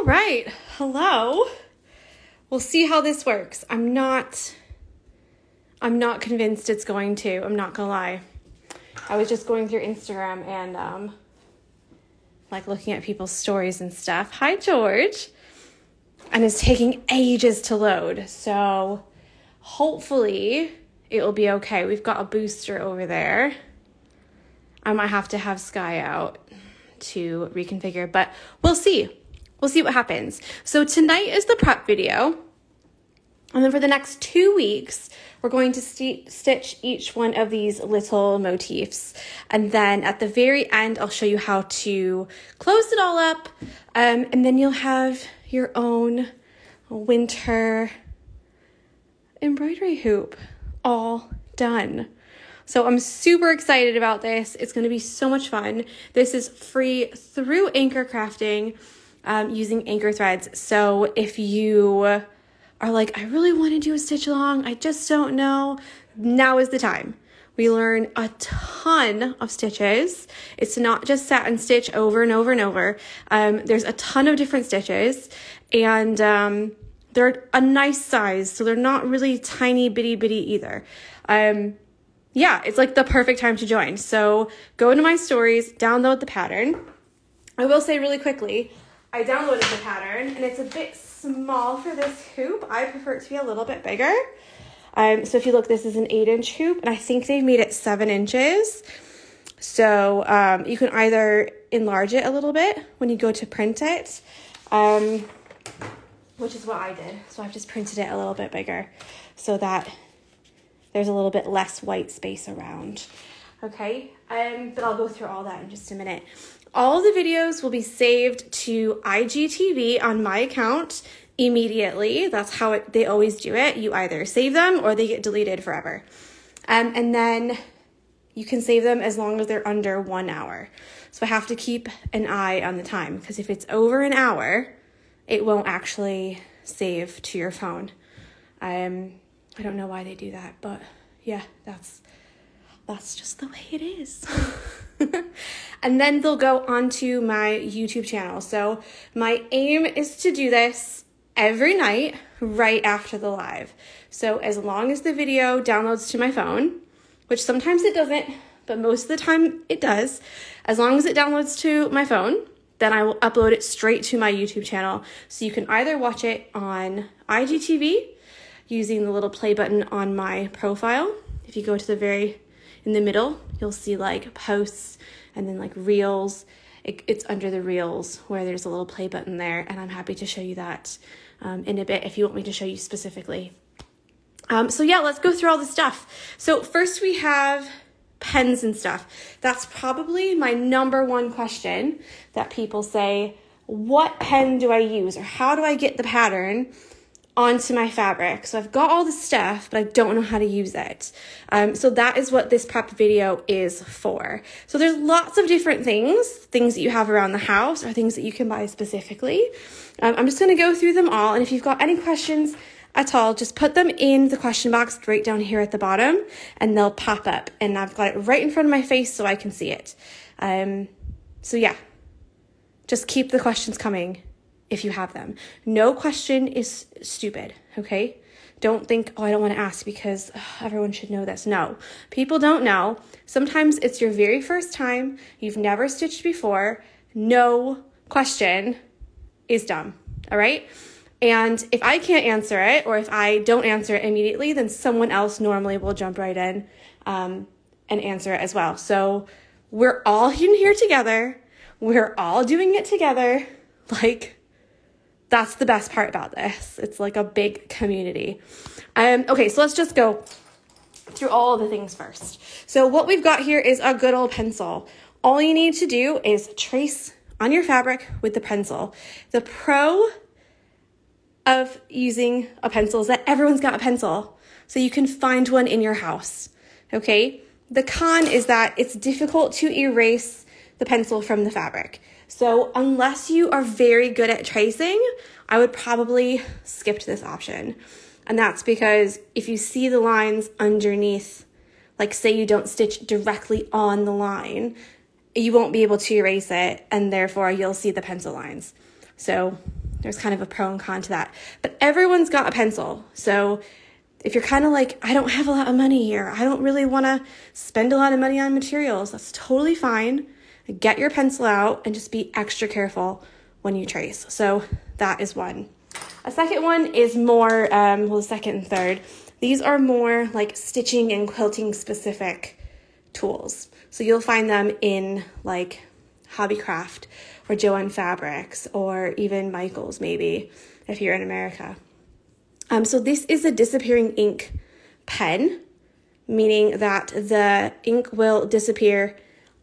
All right, hello. We'll see how this works. I'm not convinced it's going to. I'm not gonna lie. I was just going through Instagram and like looking at people's stories and stuff. Hi, George. And it's taking ages to load. So hopefully it will be okay. We've got a booster over there. I might have to have Sky out to reconfigure, but we'll see. We'll see what happens. So tonight is the prep video. And then for the next 2 weeks, we're going to stitch each one of these little motifs. And then at the very end, I'll show you how to close it all up. And then you'll have your own winter embroidery hoop all done. So I'm super excited about this. It's going to be so much fun. This is free through Anchor Crafting using Anchor threads. So if you are like, I really want to do a stitch along, I just don't know, now is the time. We learn a ton of stitches. It's not just satin stitch over and over and over. There's a ton of different stitches, and they're a nice size, so they're not really tiny bitty either. Yeah, it's like the perfect time to join. So go into my stories, download the pattern. I will say really quickly, I downloaded the pattern and it's a bit small for this hoop. I prefer it to be a little bit bigger. So if you look, this is an 8-inch hoop and I think they've made it 7 inches. So you can either enlarge it a little bit when you go to print it, which is what I did. So I've just printed it a little bit bigger so that there's a little bit less white space around. Okay, but I'll go through all that in just a minute. All the videos will be saved to IGTV on my account immediately. That's how they always do it. You either save them or they get deleted forever. And then you can save them as long as they're under 1 hour. So I have to keep an eye on the time, because if it's over an hour, it won't actually save to your phone. I don't know why they do that, but yeah, that's just the way it is. And then they'll go onto my YouTube channel. So my aim is to do this every night right after the live. So as long as the video downloads to my phone, which sometimes it doesn't, but most of the time it does, as long as it downloads to my phone, then I will upload it straight to my YouTube channel. So you can either watch it on IGTV using the little play button on my profile. If you go to in the middle, you'll see like posts and then like reels. It's under the reels where there's a little play button there, and I'm happy to show you that in a bit if you want me to show you specifically. So yeah, let's go through all the stuff. So first we have pens and stuff. That's probably my #1 question that people say, what pen do I use, or how do I get the pattern onto my fabric? So I've got all the stuff, but I don't know how to use it. So that is what this prep video is for. So there's lots of different things that you have around the house or things that you can buy specifically. I'm just going to go through them all. And if you've got any questions at all, just put them in the question box right down here at the bottom and they'll pop up. And I've got it right in front of my face so I can see it. So yeah, just keep the questions coming if you have them. No question is stupid, okay? Don't think, oh, I don't want to ask because everyone should know this. No, people don't know. Sometimes it's your very first time. You've never stitched before. No question is dumb, all right? And if I can't answer it, or if I don't answer it immediately, then someone else normally will jump right in and answer it as well. So we're all in here together. We're all doing it together. Like, that's the best part about this. It's like a big community. Okay, so let's just go through all the things first. So what we've got here is a good old pencil. All you need to do is trace on your fabric with the pencil. The pro of using a pencil is that everyone's got a pencil, so you can find one in your house, okay? The con is that it's difficult to erase the pencil from the fabric. So unless you are very good at tracing, I would probably skip this option. And that's because if you see the lines underneath, like say you don't stitch directly on the line, you won't be able to erase it, and therefore you'll see the pencil lines. So there's kind of a pro and con to that. But everyone's got a pencil. So if you're kind of like, I don't have a lot of money here, I don't really want to spend a lot of money on materials, that's totally fine. Get your pencil out and just be extra careful when you trace. So that is one. A second one is more, well, the second and third, these are more like stitching and quilting specific tools. So you'll find them in like Hobbycraft or Joann Fabrics or even Michael's maybe if you're in America. So this is a disappearing ink pen, meaning that the ink will disappear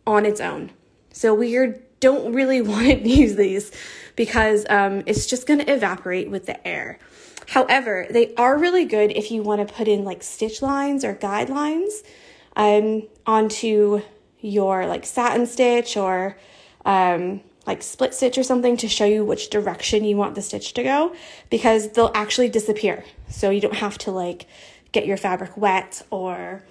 on its own. So we don't really want to use these because it's just going to evaporate with the air. However, they are really good if you want to put in like stitch lines or guidelines onto your like satin stitch or like split stitch or something to show you which direction you want the stitch to go, because they'll actually disappear. So you don't have to like get your fabric wet or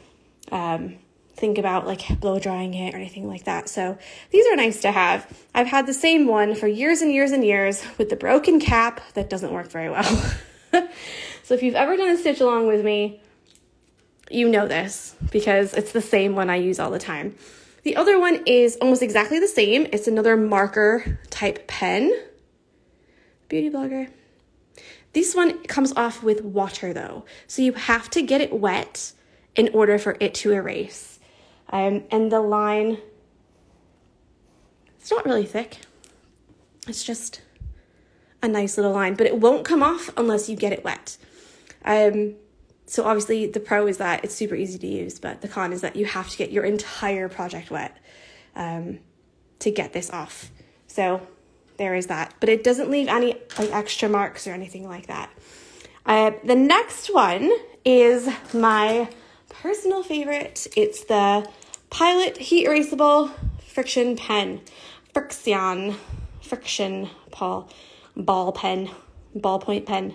think about like blow drying it or anything like that. So these are nice to have. I've had the same one for years and years and years with the broken cap that doesn't work very well. So if you've ever done a stitch along with me, you know this because it's the same one I use all the time. The other one is almost exactly the same. It's another marker type pen. Beauty blogger. This one comes off with water though. So you have to get it wet in order for it to erase. And the line, it's not really thick. It's just a nice little line, but it won't come off unless you get it wet. So obviously the pro is that it's super easy to use, but the con is that you have to get your entire project wet to get this off. So there is that, but it doesn't leave any like extra marks or anything like that. The next one is my personal favorite. It's the Pilot Heat Erasable Friction Pen. Friction ballpoint pen.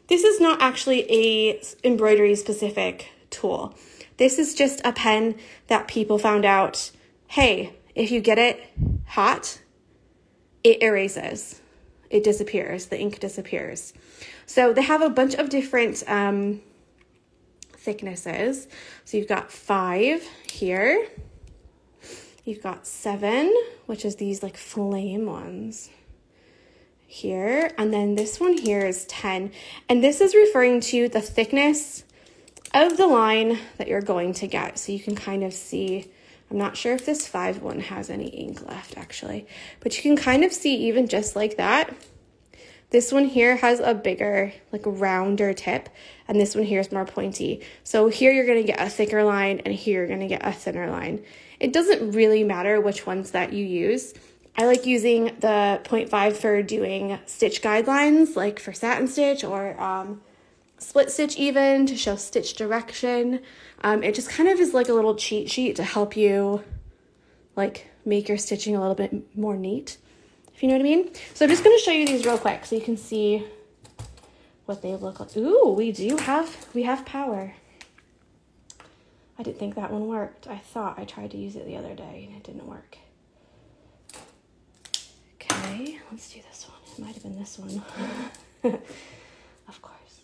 This is not actually a embroidery specific tool. This is just a pen that people found out, hey, if you get it hot, it erases. It disappears. The ink disappears. So they have a bunch of different thicknesses. So you've got 5 here. You've got 7, which is these like flame ones here, and then this one here is 10, and this is referring to the thickness of the line that you're going to get. So you can kind of see, I'm not sure if this 5 one has any ink left actually, but you can kind of see even just like that, this one here has a bigger, like rounder tip, and this one here is more pointy. So here you're going to get a thicker line, and here you're going to get a thinner line. It doesn't really matter which ones that you use. I like using the 0.5 for doing stitch guidelines, like for satin stitch or split stitch even, to show stitch direction. It just kind of is like a little cheat sheet to help you like make your stitching a little bit more neat, if you know what I mean. So I'm just going to show you these real quick so you can see what they look like. Ooh, we have power. I didn't think that one worked. I thought I tried to use it the other day and it didn't work. Okay, let's do this one. It might have been this one. Of course.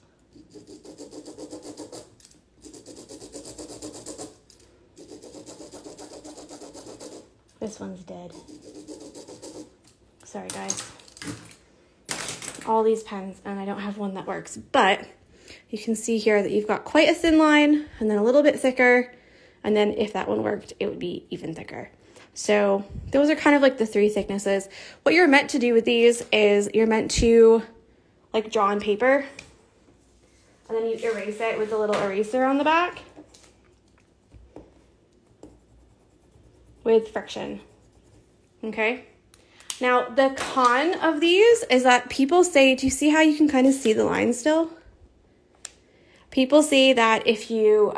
This one's dead. Sorry, guys. All these pens, and I don't have one that works, but you can see here that you've got quite a thin line and then a little bit thicker, and then if that one worked, it would be even thicker. So those are kind of like the 3 thicknesses. What you're meant to do with these is you're meant to like draw on paper, and then you erase it with a little eraser on the back with friction. Okay. Now the con of these is that people say, do you see how you can kind of see the line still? People say that if you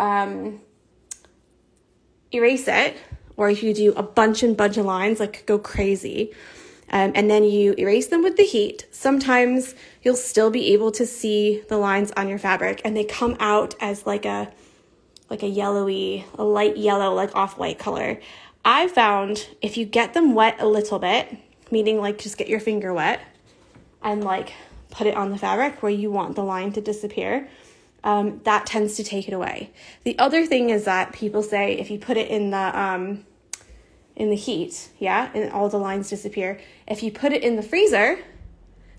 erase it, or if you do a bunch of lines, like go crazy, and then you erase them with the heat, sometimes you'll still be able to see the lines on your fabric, and they come out as like a yellowy, a light yellow, like off-white color. I found if you get them wet a little bit, meaning like just get your finger wet and like put it on the fabric where you want the line to disappear, that tends to take it away. The other thing is that people say if you put it in the heat, yeah, and all the lines disappear. If you put it in the freezer,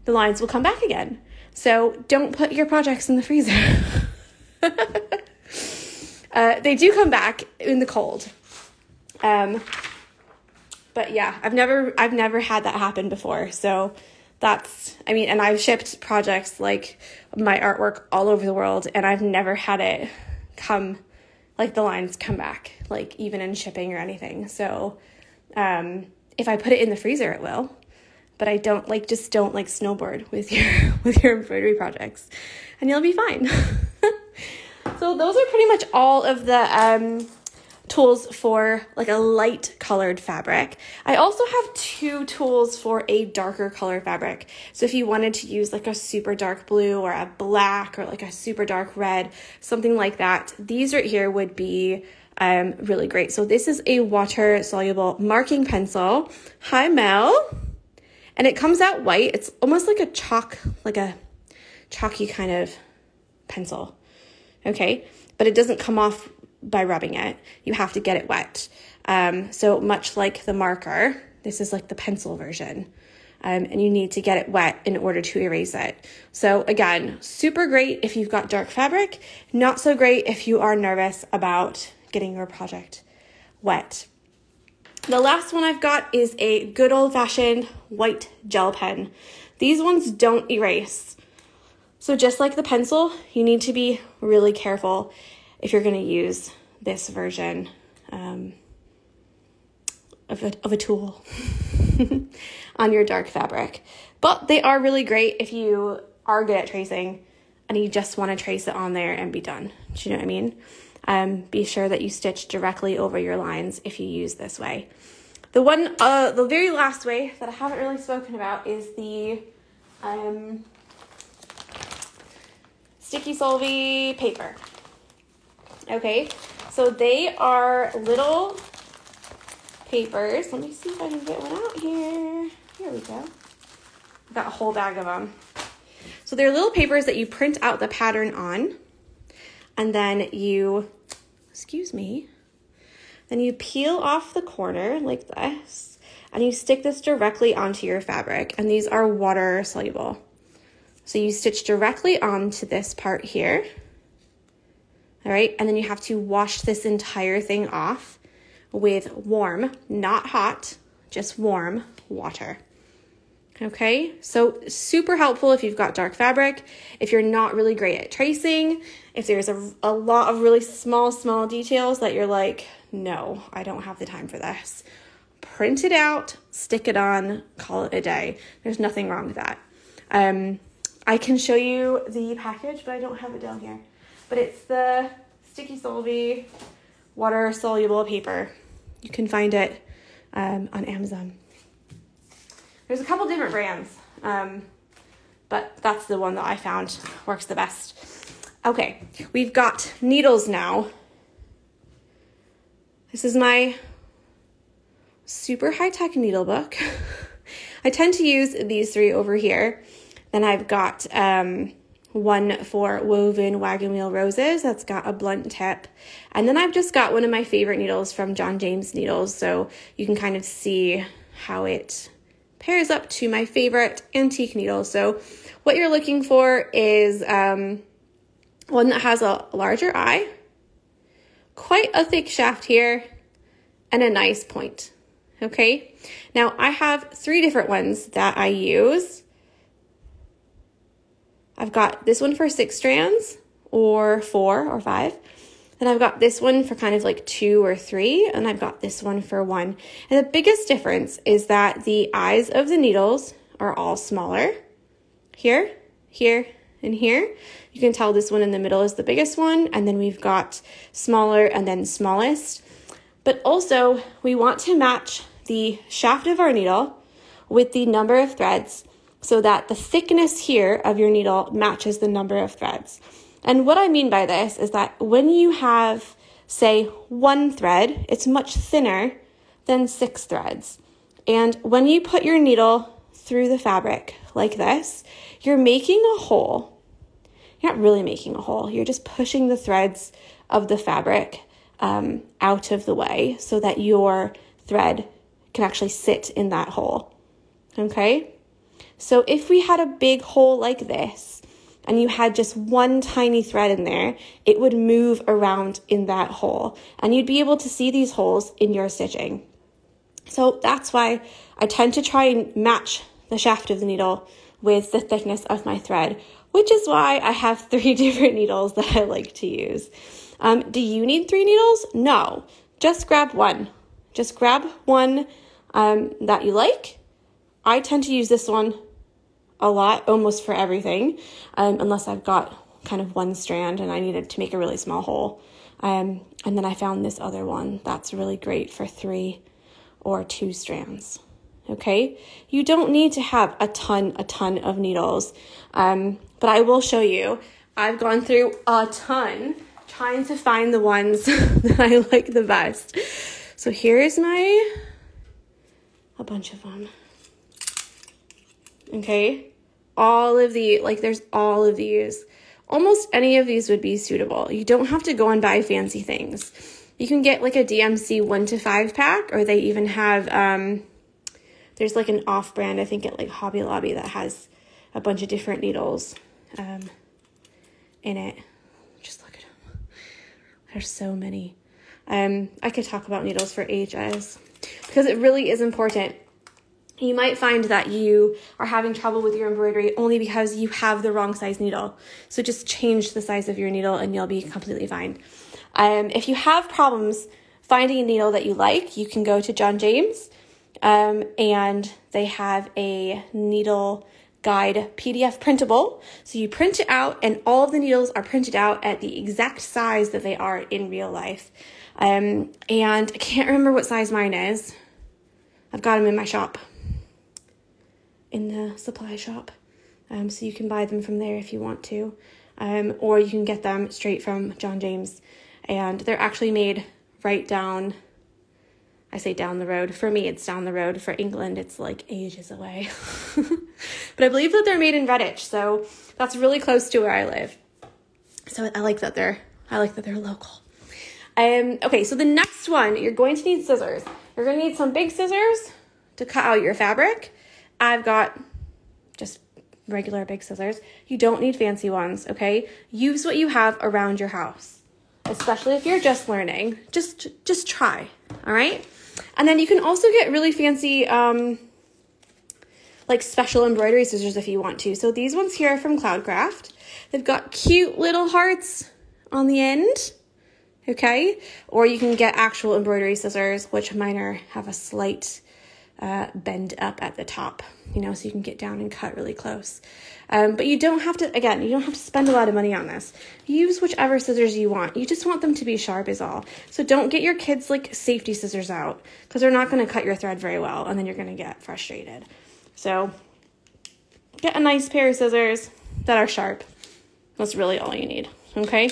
the lines will come back again. So don't put your projects in the freezer. They do come back in the cold. But yeah, I've never had that happen before. So that's, I mean, and I've shipped projects like my artwork all over the world, and I've never had it come, like the lines come back, like even in shipping or anything. So if I put it in the freezer, it will. But I don't like, just don't like snowboard with your embroidery projects, and you'll be fine. So those are pretty much all of the tools for like a light colored fabric. I also have 2 tools for a darker color fabric. So if you wanted to use like a super dark blue or a black or like a super dark red, something like that, these right here would be really great. So this is a water soluble marking pencil. Hi, Mel. And it comes out white. It's almost like a chalky kind of pencil. Okay. But it doesn't come off by rubbing it. You have to get it wet. So much like the marker, this is like the pencil version. And you need to get it wet in order to erase it. So again, super great if you've got dark fabric, not so great if you are nervous about getting your project wet. The last one I've got is a good old-fashioned white gel pen. These ones don't erase. So just like the pencil, you need to be really careful if you're going to use this version of a tool on your dark fabric. But they are really great if you are good at tracing and you just want to trace it on there and be done. Do you know what I mean? Be sure that you stitch directly over your lines if you use this way. The very last way that I haven't really spoken about is the Sticky Solvy paper. Okay, so they are little papers. Let me see if I can get one out here. Here we go. I've got a whole bag of them. So they're little papers that you print out the pattern on, and then you, then you peel off the corner like this, and you stick this directly onto your fabric, and these are water soluble. So you stitch directly onto this part here, all right, and then you have to wash this entire thing off with warm, not hot, just warm water. Okay, so super helpful if you've got dark fabric, if you're not really great at tracing, if there's a lot of really small details that you're like, no, I don't have the time for this. Print it out, stick it on, call it a day. There's nothing wrong with that. I can show you the package, but I don't have it down here. But it's the Sticky Solvy water soluble paper. You can find it on Amazon. There's a couple different brands, but that's the one that I found works the best. Okay, we've got needles now. This is my super high-tech needle book. I tend to use these 3 over here. Then I've got one for woven wagon wheel roses that's got a blunt tip. And then I've just got one of my favorite needles from John James Needles, so you can kind of see how it pairs up to my favorite antique needle. So what you're looking for is one that has a larger eye, quite a thick shaft here, and a nice point. Okay, now I have 3 different ones that I use. I've got this one for 6 strands or 4 or 5. Then I've got this one for kind of like 2 or 3, and I've got this one for 1. And the biggest difference is that the eyes of the needles are all smaller. Here, here, and here. You can tell this one in the middle is the biggest one, and then we've got smaller and then smallest. But also, we want to match the shaft of our needle with the number of threads so that the thickness here of your needle matches the number of threads. And what I mean by this is that when you have, say, 1 thread, it's much thinner than 6 threads. And when you put your needle through the fabric like this, you're making a hole. You're not really making a hole. You're just pushing the threads of the fabric out of the way so that your thread can actually sit in that hole. Okay? So if we had a big hole like this and you had just one tiny thread in there, it would move around in that hole and you'd be able to see these holes in your stitching. So that's why I tend to try and match the shaft of the needle with the thickness of my thread, which is why I have 3 different needles that I like to use. Do you need 3 needles? No, just grab one. Just grab one that you like. I tend to use this one a lot, almost for everything, unless I've got kind of one strand and I needed to make a really small hole. And then I found this other one that's really great for 3 or 2 strands. Okay, you don't need to have a ton of needles, but I will show you. I've gone through a ton trying to find the ones that I like the best. So here's a bunch of them. Okay, all of there's all of these. Almost any of these would be suitable. You don't have to go and buy fancy things. You can get like a DMC 1 to 5 pack, or they even have, there's like an off-brand, I think at like Hobby Lobby, that has a bunch of different needles in it. Just look at them. There's so many. I could talk about needles for ages because it really is important. You might find that you are having trouble with your embroidery only because you have the wrong size needle. So just change the size of your needle and you'll be completely fine. If you have problems finding a needle that you like, you can go to John James, and they have a needle guide PDF printable. So you print it out and all of the needles are printed out at the exact size that they are in real life. And I can't remember what size mine is. I've got them in my shop, in the supply shop. So you can buy them from there if you want to, or you can get them straight from John James. And they're actually made right down, I say down the road. For me, it's down the road. For England, it's like ages away. But I believe that they're made in Redditch, so that's really close to where I live. So I like that they're local. Okay, so the next one, you're going to need scissors. You're going to need some big scissors to cut out your fabric. I've got just regular big scissors. You don't need fancy ones, okay? Use what you have around your house, especially if you're just learning. Just try, all right? And then you can also get really fancy, like special embroidery scissors if you want to. So these ones here are from Cloudcraft. They've got cute little hearts on the end, okay? Or you can get actual embroidery scissors, which mine have a slight bend up at the top, so you can get down and cut really close. But you don't have to, again, you don't have to spend a lot of money on this. Use whichever scissors you want. You just want them to be sharp is all. So don't get your kids like safety scissors out because they're not going to cut your thread very well and then you're going to get frustrated. So get a nice pair of scissors that are sharp. That's really all you need, okay?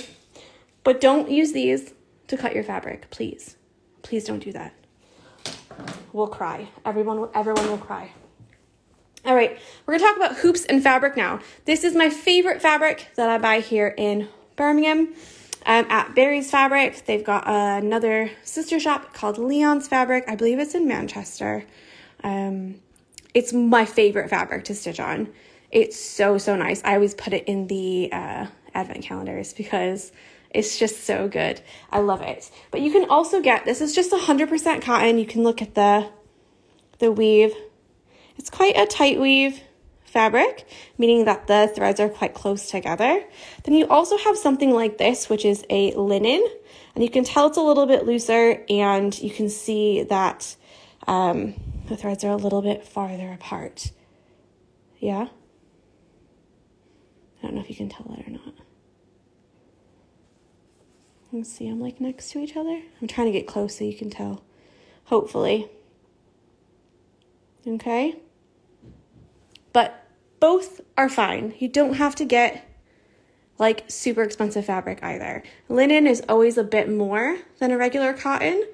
But don't use these to cut your fabric, please. Please don't do that. We'll cry. Everyone will cry. All right, we're gonna talk about hoops and fabric now. This is my favorite fabric that I buy here in Birmingham at Barry's Fabric. They've got another sister shop called Leon's Fabric. I believe it's in Manchester. It's my favorite fabric to stitch on. It's so nice. I always put it in the advent calendars because it's just so good. I love it. But you can also get, this is just 100% cotton. You can look at the weave. It's quite a tight weave fabric, meaning that the threads are quite close together. Then you also have something like this, which is a linen, and you can tell it's a little bit looser, and you can see that the threads are a little bit farther apart. Yeah? I don't know if you can tell that or not. Let's see, I'm like next to each other. I'm trying to get close so you can tell, hopefully. Okay? But both are fine. You don't have to get like super expensive fabric either. Linen is always a bit more than a regular cotton.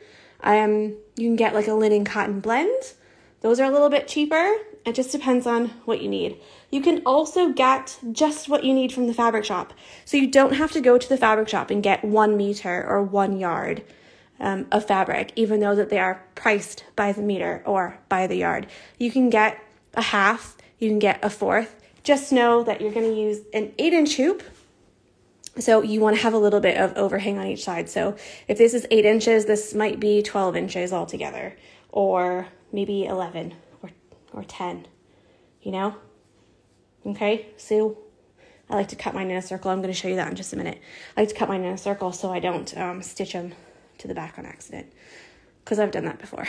You can get like a linen cotton blend. Those are a little bit cheaper. It just depends on what you need. You can also get just what you need from the fabric shop. So you don't have to go to the fabric shop and get 1 meter or 1 yard of fabric, even though that they are priced by the meter or by the yard. You can get a half, you can get a fourth. Just know that you're going to use an 8-inch hoop. So you want to have a little bit of overhang on each side. So if this is 8 inches, this might be 12 inches altogether, or maybe 11 or 10, you know? Okay, so I like to cut mine in a circle. I'm going to show you that in just a minute. I like to cut mine in a circle so I don't stitch them to the back on accident, because I've done that before.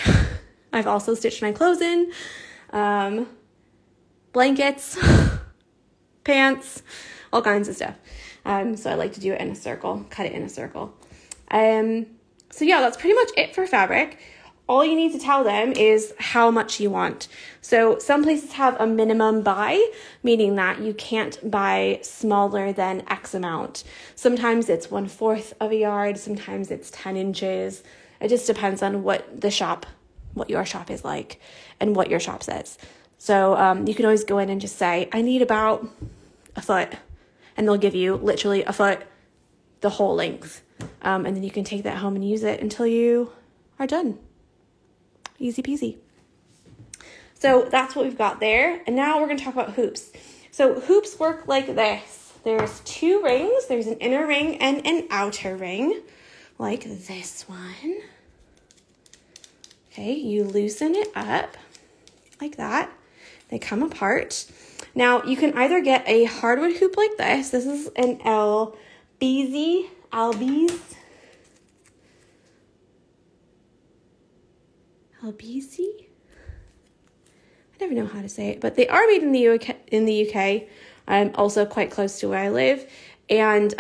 I've also stitched my clothes in, blankets, pants, all kinds of stuff. So I like to do it in a circle, cut it in a circle. So yeah, that's pretty much it for fabric. All you need to tell them is how much you want. So some places have a minimum buy, meaning that you can't buy smaller than X amount. Sometimes it's 1/4 of a yard, sometimes it's 10 inches. It just depends on what your shop is like and what your shop says. So you can always go in and just say, I need about a foot, and they'll give you literally a foot, the whole length. And then you can take that home and use it until you are done. Easy peasy. So that's what we've got there. And now we're going to talk about hoops. So hoops work like this. There's 2 rings. There's an inner ring and an outer ring, like this one. Okay, you loosen it up like that. They come apart. Now you can either get a hardwood hoop like this. This is an Albizi. I never know how to say it, but they are made in the UK. Also quite close to where I live. And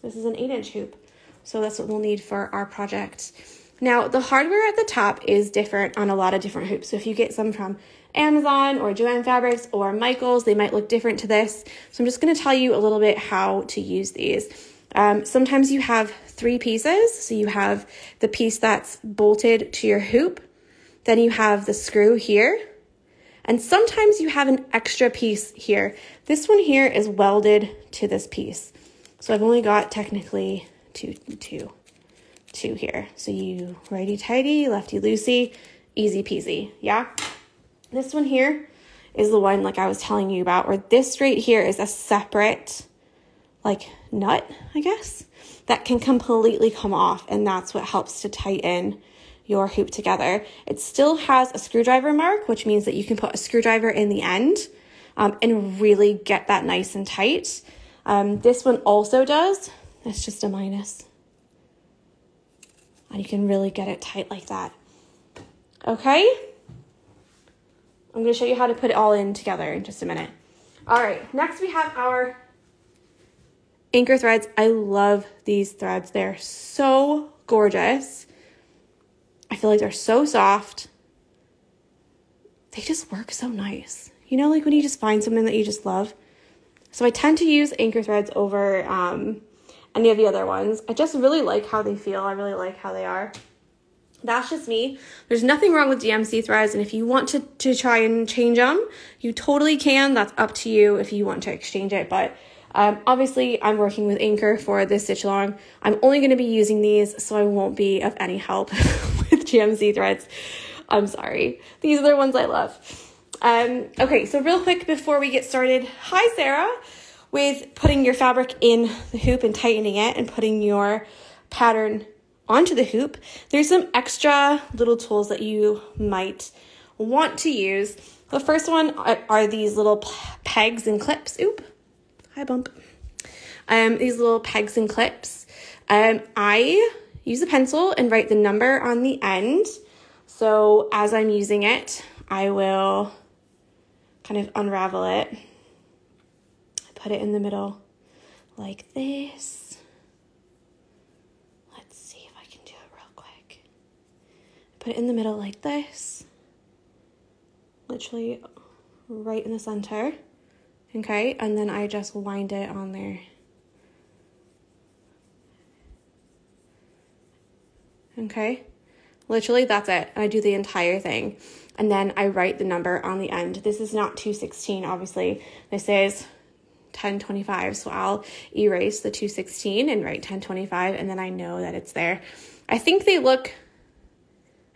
this is an 8-inch hoop. So that's what we'll need for our project. Now, the hardware at the top is different on a lot of different hoops. So if you get some from Amazon or Joann Fabrics or Michaels, they might look different to this. So I'm just going to tell you a little bit how to use these. Sometimes you have 3 pieces. So you have the piece that's bolted to your hoop. Then you have the screw here. And sometimes you have an extra piece here. This one here is welded to this piece. So I've only got technically two here. So you righty-tighty, lefty-loosey, easy peasy, yeah? This one here is the one like I was telling you about, where this right here is a separate like nut, I guess, that can completely come off, and that's what helps to tighten your hoop together. It still has a screwdriver mark, which means that you can put a screwdriver in the end and really get that nice and tight. This one also does. It's just a minus. And you can really get it tight like that. Okay? I'm going to show you how to put it all in together in just a minute. All right, next we have our anchor threads. I love these threads. They're so gorgeous. I feel like they're so soft. They just work so nice. You know, like when you just find something that you just love. So I tend to use anchor threads over any of the other ones. I just really like how they feel. I really like how they are. That's just me. There's nothing wrong with DMC threads, and if you want to try and change them, you totally can. That's up to you if you want to exchange it, but obviously I'm working with Anchor for this stitch along. I'm only going to be using these, so I won't be of any help with GMC threads. I'm sorry. These are the ones I love. Okay, so real quick before we get started, hi Sarah, with putting your fabric in the hoop and tightening it and putting your pattern onto the hoop. There's some extra little tools that you might want to use. The first one are these little pegs and clips. Oop, hi bump. These little pegs and clips. I use a pencil and write the number on the end. So as I'm using it, I will kind of unravel it. Put it in the middle like this. Let's see if I can do it real quick. Put it in the middle like this. Literally right in the center. Okay, and then I just wind it on there. Okay, literally that's it. I do the entire thing. and then I write the number on the end. This is not 216, obviously. This is 1025, so I'll erase the 216 and write 1025, and then I know that it's there. I think they look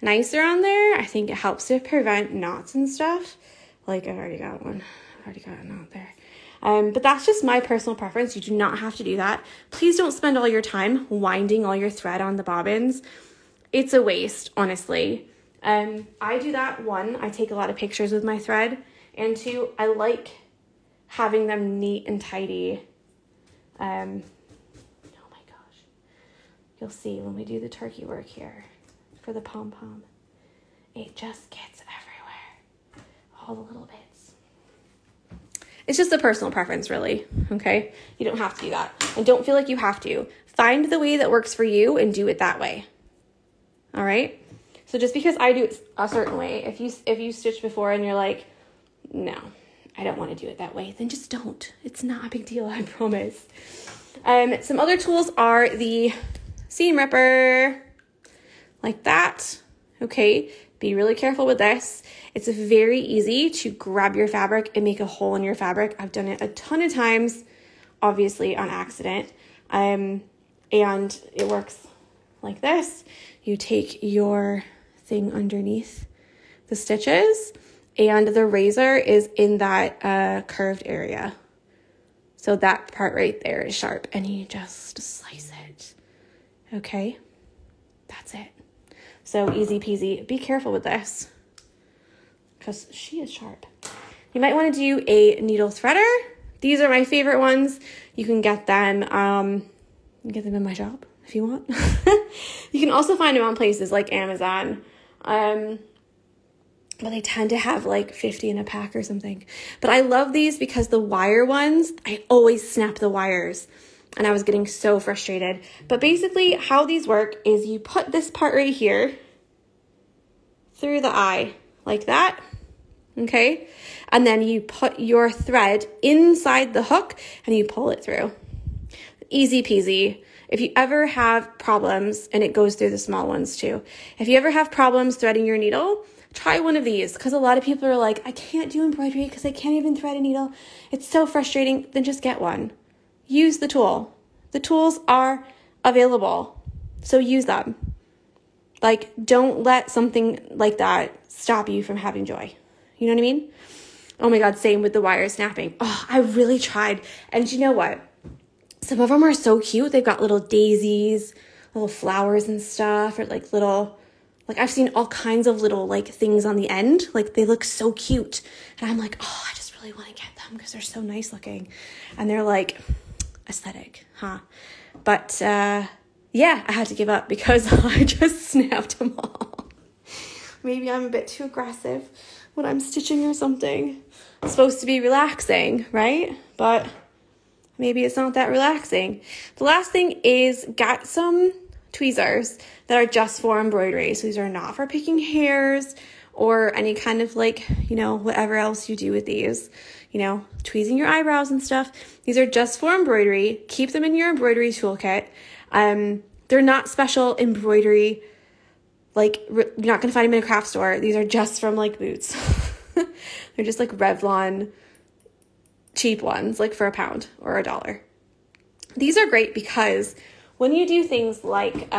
nicer on there. I think it helps to prevent knots and stuff. Like, I've already got one. I've already got a knot there. But that's just my personal preference. You do not have to do that. Please don't spend all your time winding all your thread on the bobbins. It's a waste, honestly. I do that. One, I take a lot of pictures with my thread, and two, I like having them neat and tidy. Oh my gosh. You'll see when we do the turkey work here for the pom-pom. It just gets everywhere. All the little bits. It's just a personal preference, really, okay? You don't have to do that. And don't feel like you have to. Find the way that works for you and do it that way. All right? So just because I do it a certain way, if you stitched before and you're like, no, I don't want to do it that way, then just don't. It's not a big deal, I promise. Some other tools are the seam ripper, like that, okay? Be really careful with this. It's very easy to grab your fabric and make a hole in your fabric. I've done it a ton of times, obviously on accident, and it works like this. You take your thing underneath the stitches, and the razor is in that curved area. So that part right there is sharp, and you just slice it. Okay, that's it. So easy peasy. Be careful with this because she is sharp. You might want to do a needle threader. These are my favorite ones. You can get them, in my shop if you want. You can also find them on places like Amazon. But they tend to have like 50 in a pack or something. But I love these because the wire ones, I always snap the wires. And I was getting so frustrated. But basically how these work is you put this part right here through the eye like that, okay? And then you put your thread inside the hook and you pull it through. Easy peasy. If you ever have problems, and it goes through the small ones too. If you ever have problems threading your needle, try one of these, because a lot of people are like, I can't do embroidery because I can't even thread a needle. It's so frustrating. Then just get one. Use the tool. The tools are available, so use them. Like, don't let something like that stop you from having joy. You know what I mean? Oh my God, same with the wire snapping. Oh, I really tried. And you know what? Some of them are so cute. They've got little daisies, little flowers and stuff, or like little, like I've seen all kinds of little like things on the end. Like they look so cute. And I'm like, oh, I just really want to get them because they're so nice looking. And they're like aesthetic, huh? But yeah, I had to give up because I just snapped them all. Maybe I'm a bit too aggressive when I'm stitching or something. It's supposed to be relaxing, right? But maybe it's not that relaxing. The last thing is get some tweezers that are just for embroidery. So these are not for picking hairs or any kind of like, you know, whatever else you do with these, you know, tweezing your eyebrows and stuff. These are just for embroidery. Keep them in your embroidery toolkit. They're not special embroidery. Like you're not going to find them in a craft store. These are just from like Boots. They're just like Revlon cheap ones, like for £1 or $1. These are great because when you do things like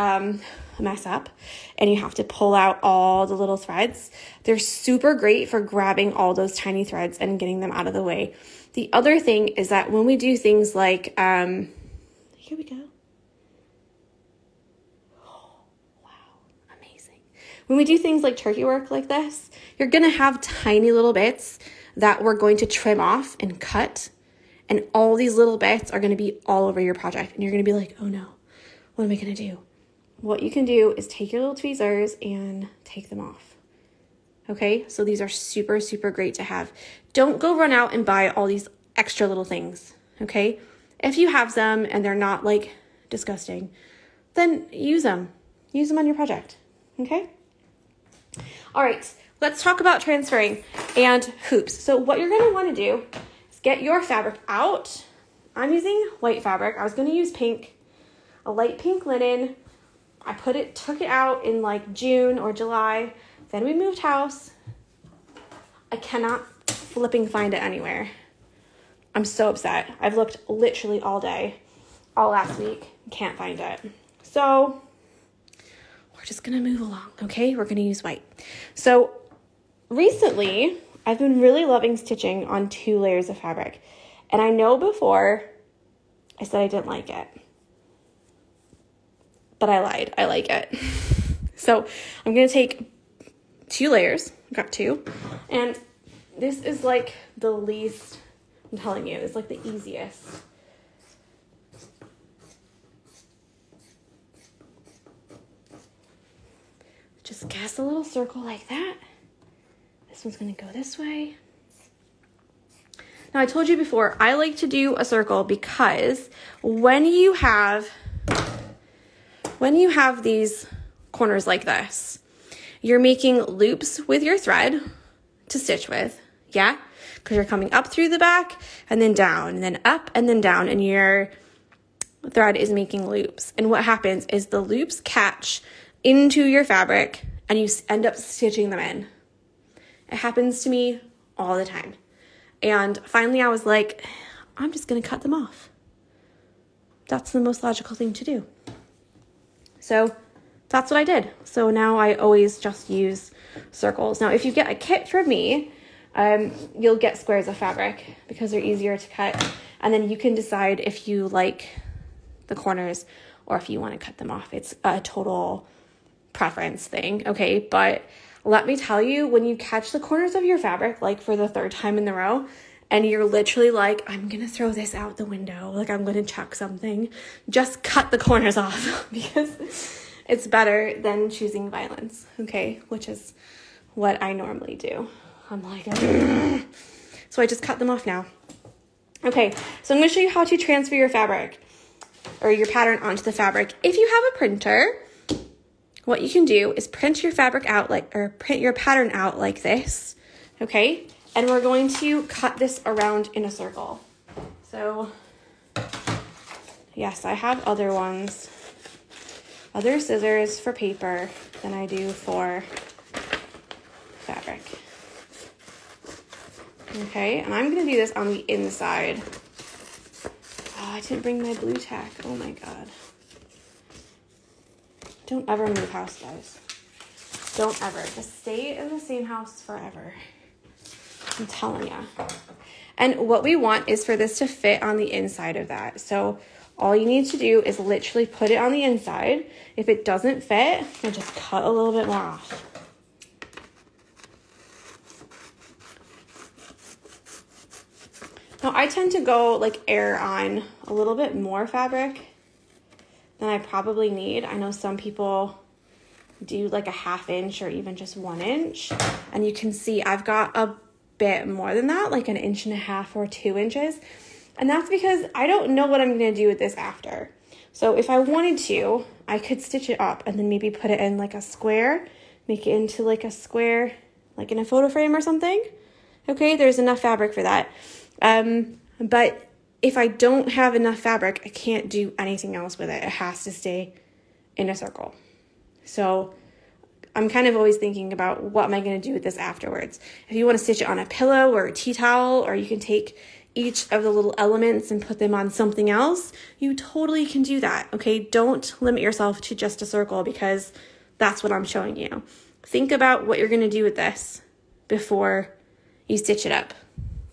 mess up and you have to pull out all the little threads, they're super great for grabbing all those tiny threads and getting them out of the way. The other thing is that when we do things like, here we go. Oh, wow, amazing. When we do things like turkey work like this, you're going to have tiny little bits that we're going to trim off and cut. And all these little bits are going to be all over your project. And you're going to be like, oh no, what am I going to do? What you can do is take your little tweezers and take them off. Okay, so these are super, super great to have. Don't go run out and buy all these extra little things, okay? If you have them and they're not like disgusting, then use them. Use them on your project, okay? All right, let's talk about transferring and hoops. So what you're gonna wanna do is get your fabric out. I'm using white fabric. I was gonna use pink, a light pink linen. I took it out in like June or July. Then we moved house. I cannot flipping find it anywhere. I'm so upset. I've looked literally all day, all last week, can't find it. So we're just gonna move along, okay? We're gonna use white. So recently, I've been really loving stitching on 2 layers of fabric. And I know before I said I didn't like it, but I lied, I like it. So I'm gonna take 2 layers, I've got 2, and this is like the least, I'm telling you, it's like the easiest. Just cast a little circle like that. This one's gonna go this way. Now I told you before, I like to do a circle because when you have these corners like this, you're making loops with your thread to stitch with, yeah? Because you're coming up through the back and then down and then up and then down, and your thread is making loops. And what happens is the loops catch into your fabric and you end up stitching them in. It happens to me all the time. And finally I was like, I'm just gonna cut them off. That's the most logical thing to do. So that's what I did. So now I always just use circles. Now, if you get a kit from me, you'll get squares of fabric because they're easier to cut. And then you can decide if you like the corners or if you want to cut them off. It's a total preference thing, okay? But let me tell you, when you catch the corners of your fabric, like for the 3rd time in the row, and you're literally like, I'm gonna throw this out the window, like I'm gonna chuck something, just cut the corners off because it's better than choosing violence, okay? Which is what I normally do. I'm like, ugh. So I just cut them off now. Okay, so I'm gonna show you how to transfer your fabric or your pattern onto the fabric. If you have a printer, what you can do is print your fabric out print your pattern out like this, okay? And we're going to cut this around in a circle. So, yes, I have other ones, other scissors for paper than I do for fabric. Okay, and I'm gonna do this on the inside. Oh, I didn't bring my blue tack, oh my God. Don't ever move house, guys. Don't ever. Just stay in the same house forever. I'm telling you. And what we want is for this to fit on the inside of that. So all you need to do is literally put it on the inside. If it doesn't fit, then just cut a little bit more off. Now I tend to go like air on a little bit more fabric than I probably need. I know some people do like a 1/2 inch or even just 1 inch. And you can see I've got a bit more than that, like 1.5 inches or 2 inches. And that's because I don't know what I'm gonna do with this after. So if I wanted to, I could stitch it up and then maybe put it in like a square, make it into like a square, like in a photo frame or something. Okay, there's enough fabric for that. But if I don't have enough fabric, I can't do anything else with it. It has to stay in a circle. So I'm kind of always thinking about what am I going to do with this afterwards. If you want to stitch it on a pillow or a tea towel, or you can take each of the little elements and put them on something else, you totally can do that, okay? Don't limit yourself to just a circle because that's what I'm showing you. Think about what you're going to do with this before you stitch it up,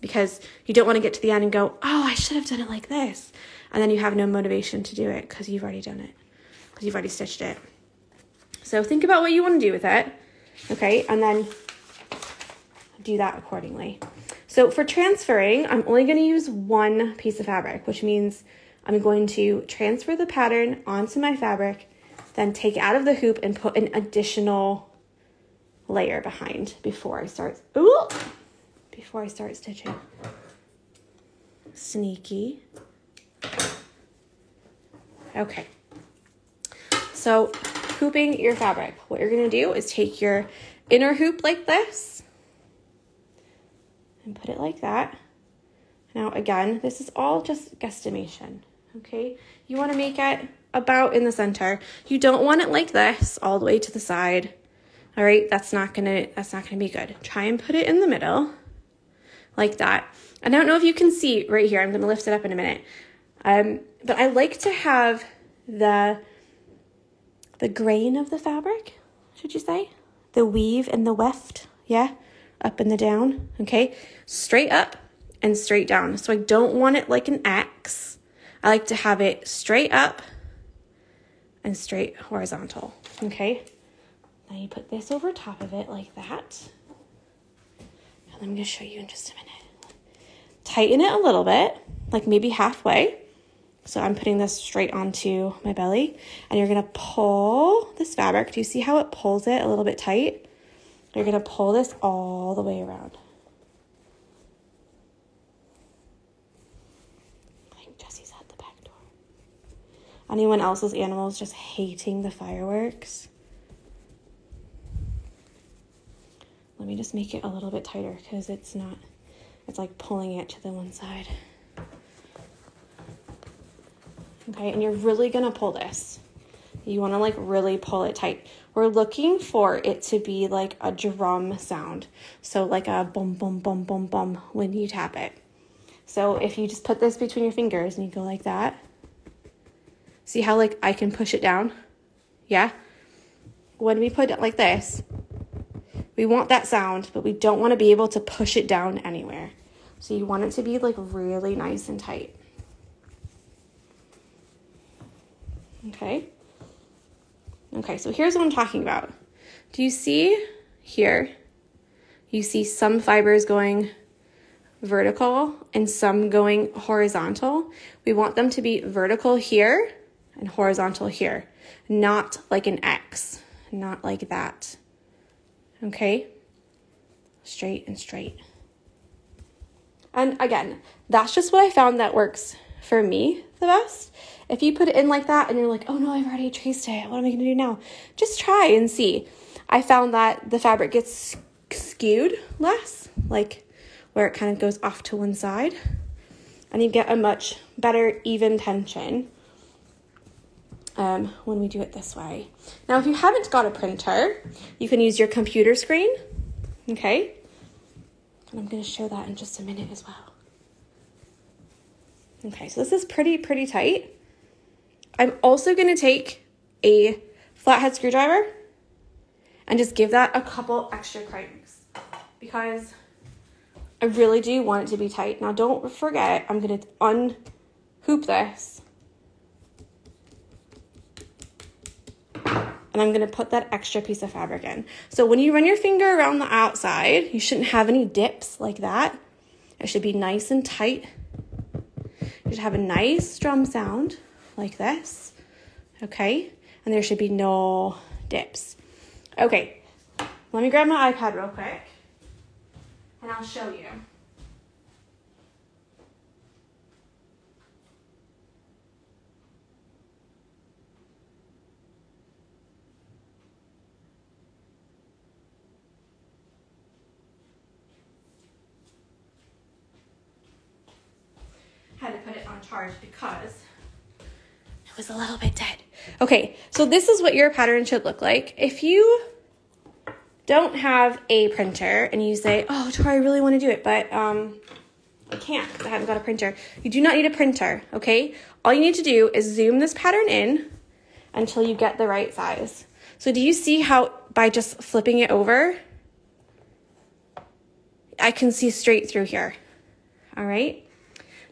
because you don't want to get to the end and go, oh, I should have done it like this. And then you have no motivation to do it because you've already done it, because you've already stitched it. So think about what you want to do with it, okay? And then do that accordingly. So for transferring, I'm only going to use 1 piece of fabric, which means I'm going to transfer the pattern onto my fabric, then take it out of the hoop and put an additional layer behind before I start stitching. Sneaky. Okay. So hooping your fabric. What you're going to do is take your inner hoop like this and put it like that. Now again, this is all just guesstimation, okay? You want to make it about in the center. You don't want it like this all the way to the side. All right, that's not gonna be good. Try and put it in the middle like that. I don't know if you can see right here. I'm gonna lift it up in a minute. But I like to have the grain of the fabric, should you say? The weave and the weft, yeah? Up and the down, okay? Straight up and straight down. So I don't want it like an X. I like to have it straight up and straight horizontal, okay? Now you put this over top of it like that. And I'm gonna show you in just a minute. Tighten it a little bit, like maybe halfway. So I'm putting this straight onto my belly, and you're gonna pull this fabric. Do you see how it pulls it a little bit tight? You're gonna pull this all the way around. I think Jesse's at the back door. Anyone else's animals just hating the fireworks? Let me just make it a little bit tighter because it's like pulling it to the one side. Okay, and you're really gonna pull this. You wanna like really pull it tight. We're looking for it to be like a drum sound. So like a boom, boom, boom, boom, boom when you tap it. So if you just put this between your fingers and you go like that, see how like I can push it down? Yeah? When we put it like this, we want that sound, but we don't wanna be able to push it down anywhere. So you want it to be like really nice and tight. Okay, so here's what I'm talking about. Do you see here? You see some fibers going vertical and some going horizontal. We want them to be vertical here and horizontal here, not like an X, not like that. Okay? Straight and straight. And again, that's just what I found that works for me the best. If you put it in like that and you're like, oh no, I've already traced it, what am I gonna do now? Just try and see. I found that the fabric gets skewed less, like where it kind of goes off to one side, and you get a much better even tension when we do it this way. Now, if you haven't got a printer, you can use your computer screen, okay? And I'm gonna show that in just a minute as well. Okay, so this is pretty tight. I'm also going to take a flathead screwdriver and just give that a couple extra cranks because I really do want it to be tight. Now don't forget, I'm going to unhoop this and I'm going to put that extra piece of fabric in. So when you run your finger around the outside, you shouldn't have any dips like that. It should be nice and tight. You should have a nice drum sound like this, okay? And there should be no dips. Okay, let me grab my iPad real quick and I'll show you. Had to put it on charge because it was a little bit dead. Okay, so this is what your pattern should look like. If you don't have a printer and you say, oh, Tori, I really want to do it, but I can't because I haven't got a printer. You do not need a printer, okay? All you need to do is zoom this pattern in until you get the right size. So do you see how by just flipping it over, I can see straight through here, all right?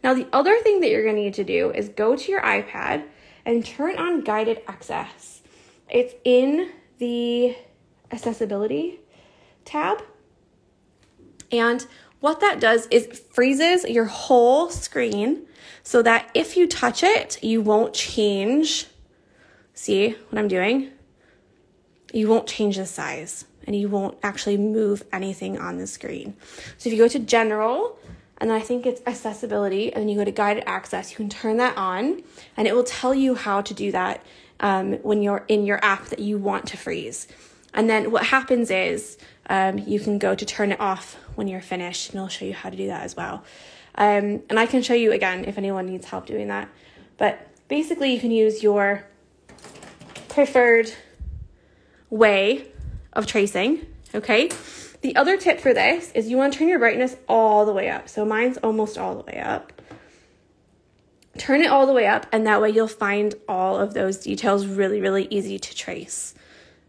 Now, the other thing that you're going to need to do is go to your iPad and turn on guided access. It's in the accessibility tab. And what that does is it freezes your whole screen so that if you touch it, you won't change. See what I'm doing? You won't change the size and you won't actually move anything on the screen. So if you go to general, and then I think it's accessibility, and then you go to guided access, you can turn that on, and it will tell you how to do that when you're in your app that you want to freeze. And then what happens is you can go to turn it off when you're finished, and it'll show you how to do that as well. And I can show you again if anyone needs help doing that. But basically, you can use your preferred way of tracing, okay? The other tip for this is you want to turn your brightness all the way up. So mine's almost all the way up. Turn it all the way up, and that way you'll find all of those details really, really easy to trace.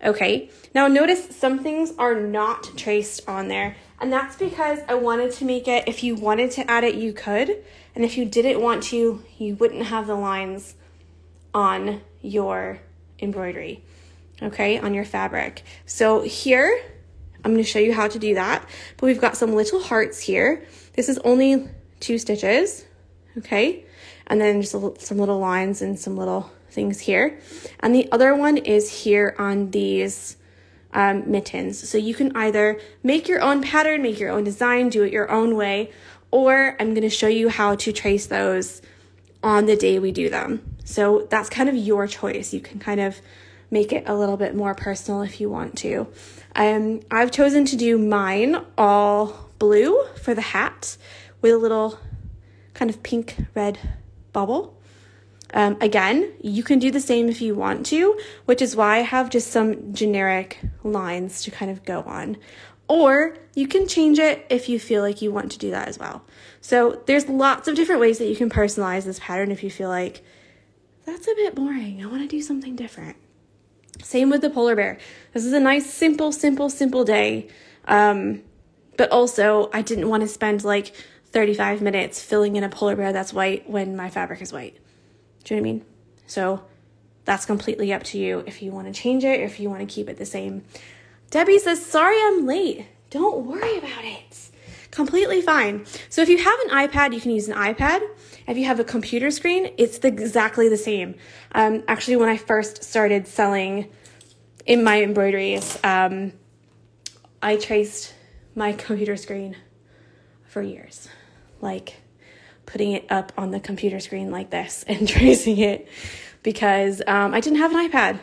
Okay, now notice some things are not traced on there, and that's because I wanted to make it, if you wanted to add it, you could, and if you didn't want to, you wouldn't have the lines on your embroidery, okay, on your fabric. So here, I'm going to show you how to do that, but we've got some little hearts here. This is only 2 stitches, okay? And then just some little lines and some little things here. And the other one is here on these mittens. So you can either make your own pattern, make your own design, do it your own way, or I'm going to show you how to trace those on the day we do them. So that's kind of your choice. You can kind of make it a little bit more personal if you want to. I've chosen to do mine all blue for the hat with a little kind of pink red bubble. Again, you can do the same if you want to, which is why I have just some generic lines to kind of go on. Or you can change it if you feel like you want to do that as well. So there's lots of different ways that you can personalize this pattern if you feel like that's a bit boring. I want to do something different. Same with the polar bear. This is a nice, simple day. But also I didn't want to spend like 35 minutes filling in a polar bear that's white when my fabric is white. Do you know what I mean? So that's completely up to you if you want to change it or if you want to keep it the same. Debbie says, sorry I'm late. Don't worry about it. Completely fine. So if you have an iPad, you can use an iPad. If you have a computer screen, it's exactly the same. Actually, when I first started selling in my embroideries, I traced my computer screen for years. Like putting it up on the computer screen like this and tracing it because I didn't have an iPad and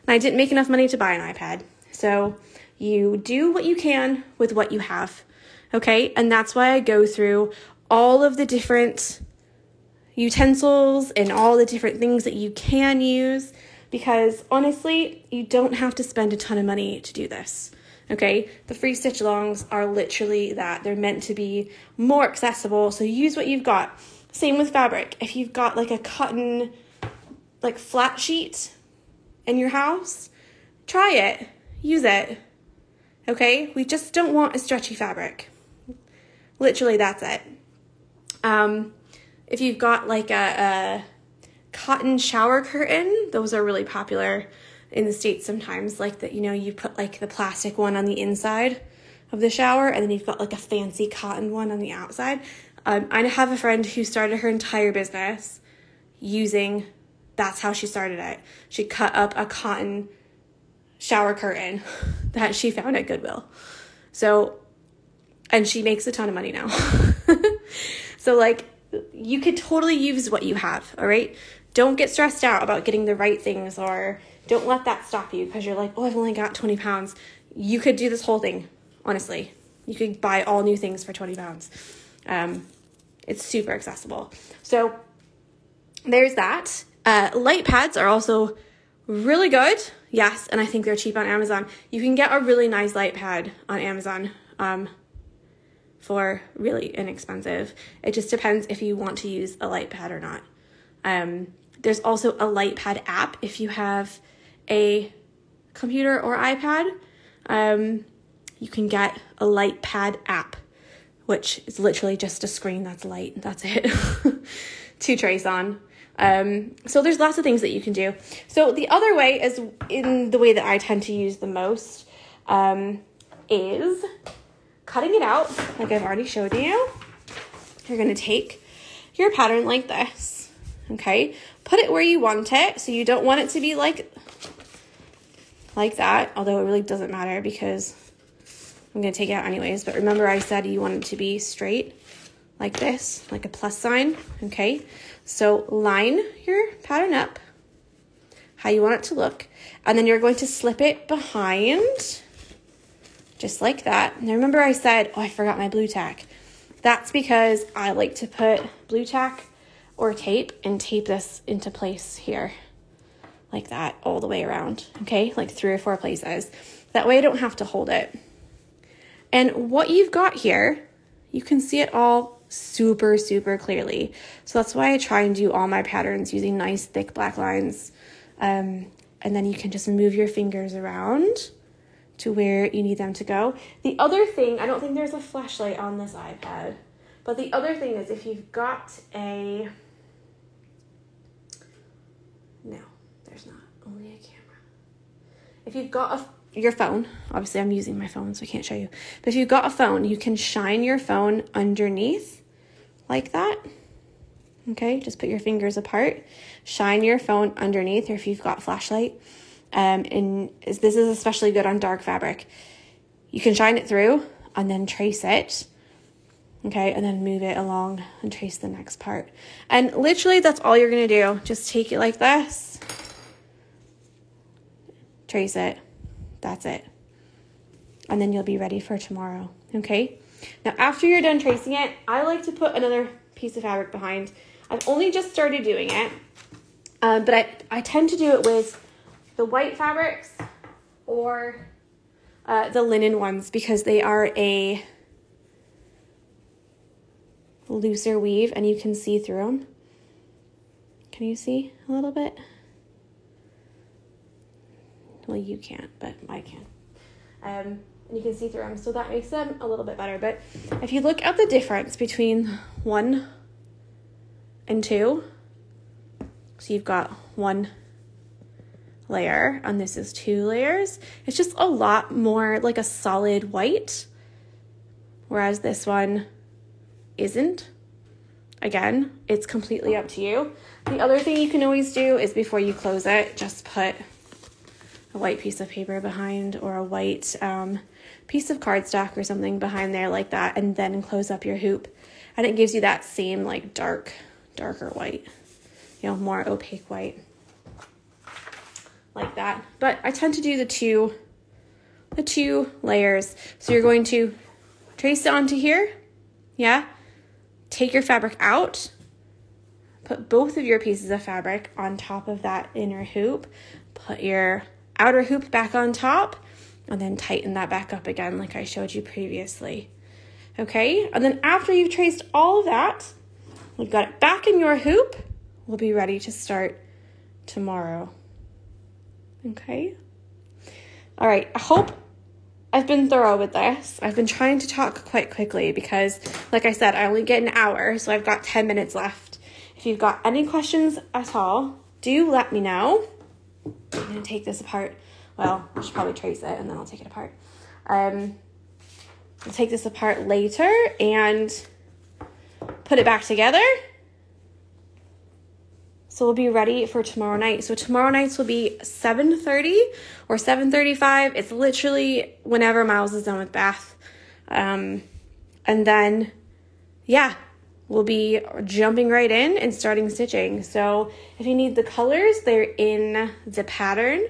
I didn't make enough money to buy an iPad. So you do what you can with what you have, okay? And that's why I go through all of the different utensils and all the different things that you can use because honestly, you don't have to spend a ton of money to do this. Okay, the free Stitchalongs are literally that. They're meant to be more accessible, so use what you've got. Same with fabric. If you've got like a cotton, like flat sheet in your house, try it, use it. Okay, we just don't want a stretchy fabric. Literally, that's it. If you've got like a cotton shower curtain, those are really popular in the States sometimes, like that, you know, you put like the plastic one on the inside of the shower and then you've got like a fancy cotton one on the outside. I have a friend who started her entire business using, that's how she started it. She cut up a cotton shower curtain that she found at Goodwill. So, and she makes a ton of money now. So like, you could totally use what you have, all right? Don't get stressed out about getting the right things, or don't let that stop you because you're like, oh, I've only got 20 pounds. You could do this whole thing, honestly. You could buy all new things for 20 pounds. It's super accessible. So there's that. Light pads are also really good. Yes, and I think they're cheap on Amazon. You can get a really nice light pad on Amazon for really inexpensive. It just depends if you want to use a light pad or not. There's also a light pad app if you have a computer or iPad. You can get a light pad app, which is literally just a screen that's light. That's it to trace on. So there's lots of things that you can do. So the other way is, in the way that I tend to use the most, is cutting it out like I've already showed you. You're going to take your pattern like this, okay? Put it where you want it. So you don't want it to be like that, although it really doesn't matter because I'm going to take it out anyways. But remember I said you want it to be straight like this, like a plus sign, okay? So line your pattern up how you want it to look, and then you're going to slip it behind just like that. Now remember I said, oh, I forgot my blue tack. That's because I like to put blue tack or tape and tape this into place here like that all the way around, okay? Like 3 or 4 places. That way I don't have to hold it. And what you've got here, you can see it all super, super clearly. So that's why I try and do all my patterns using nice thick black lines. And then you can just move your fingers around to where you need them to go. The other thing, I don't think there's a flashlight on this iPad, but the other thing is if you've got a, no, there's not, only a camera. If you've got your phone, obviously I'm using my phone so I can't show you, but if you've got a phone, you can shine your phone underneath like that. Okay, just put your fingers apart, shine your phone underneath, or if you've got flashlight, and this is especially good on dark fabric. You can shine it through and then trace it, okay, and then move it along and trace the next part. And literally that's all you're gonna do. Just take it like this, trace it, that's it. And then you'll be ready for tomorrow, okay? Now, after you're done tracing it, I like to put another piece of fabric behind. I've only just started doing it, but I tend to do it with the white fabrics or the linen ones because they are a looser weave and you can see through them. Can you see a little bit? Well, you can't, but I can. And you can see through them, so that makes them a little bit better. But if you look at the difference between 1 and 2, so you've got 1 layer and this is 2 layers, it's just a lot more like a solid white, whereas this one isn't. Again, it's completely up to you. The other thing you can always do is before you close it, just put a white piece of paper behind or a white piece of cardstock or something behind there like that, and then close up your hoop, and it gives you that same like darker white, you know, more opaque white like that. But I tend to do the two layers. So you're going to trace it onto here, yeah, take your fabric out, put both of your pieces of fabric on top of that inner hoop, put your outer hoop back on top, and then tighten that back up again like I showed you previously. Okay, and then after you've traced all of that, you've got it back in your hoop, we'll be ready to start tomorrow. Okay, all right, I hope I've been thorough with this. I've been trying to talk quite quickly because, like I said, I only get an hour, so I've got 10 minutes left. If you've got any questions at all, do let me know. I'm gonna take this apart. Well, I should probably trace it and then I'll take it apart. I'll take this apart later and put it back together. So we'll be ready for tomorrow night. So tomorrow nights will be 7:30 or 7:35. It's literally whenever Miles is done with bath. And then, yeah, we'll be jumping right in and starting stitching. So if you need the colors, they're in the pattern.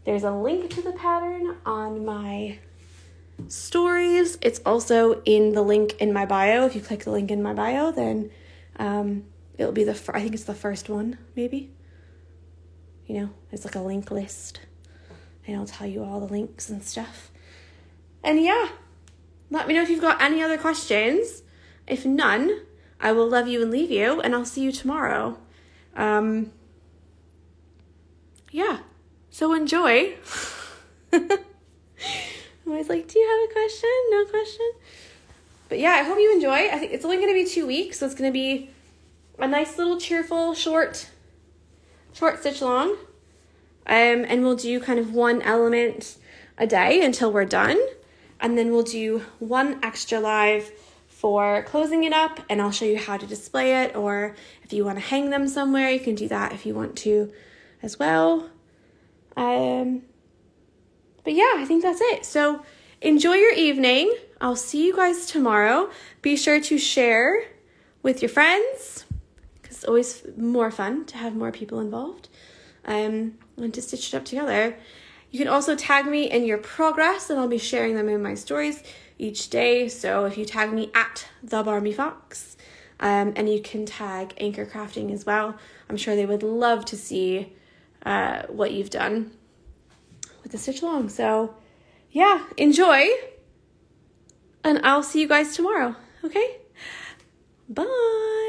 There's a link to the pattern on my stories. It's also in the link in my bio. If you click the link in my bio, then it'll be I think it's the first one, maybe. You know, it's like a link list. And I'll tell you all the links and stuff. And yeah, let me know if you've got any other questions. If none, I will love you and leave you, and I'll see you tomorrow. Yeah, so enjoy. I'm always like, do you have a question? No question? But yeah, I hope you enjoy. I think it's only going to be 2 weeks, so it's going to be a nice little cheerful, short stitch along. And we'll do kind of 1 element a day until we're done. And then we'll do 1 extra live for closing it up, and I'll show you how to display it, or if you want to hang them somewhere, you can do that if you want to as well. But yeah, I think that's it. So enjoy your evening. I'll see you guys tomorrow. Be sure to share with your friends, because it's always more fun to have more people involved and to stitch it up together. You can also tag me in your progress, and I'll be sharing them in my stories each day. So if you tag me at @thebarmyfox, and you can tag Anchor Crafting as well. I'm sure they would love to see what you've done with the stitch along. So yeah, enjoy. And I'll see you guys tomorrow. Okay? Bye.